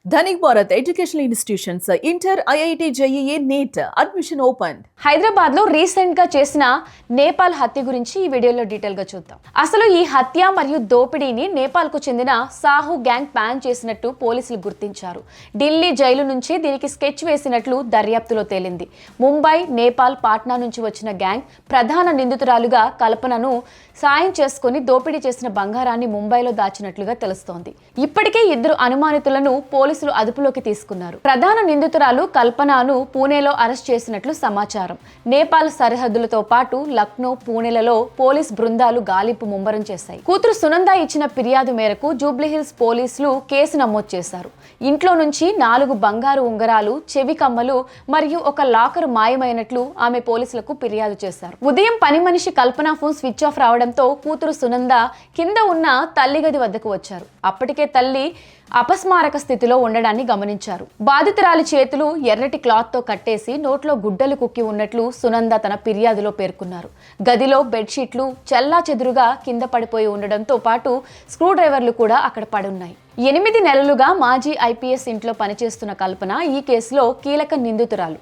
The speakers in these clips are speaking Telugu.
Dhanik Bharat educational institutions inter IIT JEE NEET admission open. Hyderabad లో రీసెంట్ గా చేసిన నేపాల్ హత్య గురించి ఈ వీడియోలో డీటెయిల్ గా చూద్దాం. అసలు ఈ హత్య మరియు దోపిడీని నేపాల్ కు చెందిన సాహు గ్యాంగ్ ప్లాన్ చేసినట్టు పోలీసులు గుర్తించారు. ఢిల్లీ జైలు నుంచి దీనికి స్కెచ్ వేసినట్లు దర్యాప్తులో తేలింది. ముంబై, నేపాల్, పాట్నా నుంచి వచ్చిన గ్యాంగ్ ప్రధాన నిందితురాలుగా కల్పనను సాయం చేసుకుని దోపిడీ చేసిన బంగారాన్ని ముంబైలో దాచినట్లుగా తెలుస్తోంది. ఇప్పటికే ఇద్దరు అనుమానితులను పోలీసులు అదుపులోకి తీసుకున్నారు. ప్రధాన నిందితురాలు కల్పనను పూణేలో అరెస్ట్ చేసినట్లు సమాచారం. నేపాల్ సరిహద్దులతో పాటు లక్నో, పూణేలలో పోలీస్ బృందాలు గాలింపు ముమ్మరం చేశాయి. కూతురు సునంద ఇచ్చిన ఫిర్యాదు మేరకు జూబ్లీహిల్స్ పోలీసులు కేసు నమోదు చేశారు. ఇంట్లో నుంచి 4 బంగారు ఉంగరాలు, చెవి కమ్మలు మరియు ఒక లాకర్ మాయమైనట్లు ఆమె పోలీసులకు ఫిర్యాదు చేశారు. ఉదయం పని మనిషి కల్పన ఫోన్ స్విచ్ ఆఫ్ రావడంతో కూతురు సునంద కింద ఉన్న తల్లి గది వద్దకు వచ్చారు. అప్పటికే తల్లి అపస్మారక స్థితిలో ఉండడాన్ని గమనించారు. బాధితురాలి చేతులు ఎర్రటి క్లాత్ తో కట్టేసి నోట్లో గుడ్డలు కుక్కి ఉన్నట్లు సునంద తన ఫిర్యాదులో పేర్కొన్నారు. గదిలో బెడ్షీట్లు చెల్లాచెదురుగా కింద పడిపోయి ఉండడంతో పాటు స్క్రూ డ్రైవర్లు కూడా అక్కడ పడున్నాయి. 8 నెలలుగా మాజీ ఐపీఎస్ ఇంట్లో పనిచేస్తున్న కల్పన ఈ కేసులో కీలక నిందితురాలు.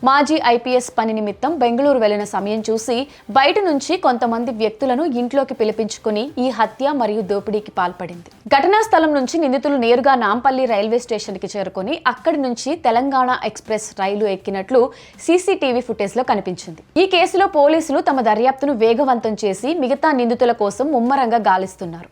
మాజీ ఐపీఎస్ పని నిమిత్తం బెంగళూరు వెళ్లిన సమయం చూసి బయట నుంచి కొంతమంది వ్యక్తులను ఇంట్లోకి పిలిపించుకుని ఈ హత్య మరియు దోపిడీకి పాల్పడింది. ఘటనా స్థలం నుంచి నిందితులు నేరుగా నాంపల్లి రైల్వే స్టేషన్ కి చేరుకుని అక్కడి నుంచి తెలంగాణ ఎక్స్ప్రెస్ రైలు ఎక్కినట్లు సీసీటీవీ ఫుటేజ్ లో కనిపించింది. ఈ కేసులో పోలీసులు తమ దర్యాప్తును వేగవంతం చేసి మిగతా నిందితుల కోసం ముమ్మరంగా గాలిస్తున్నారు.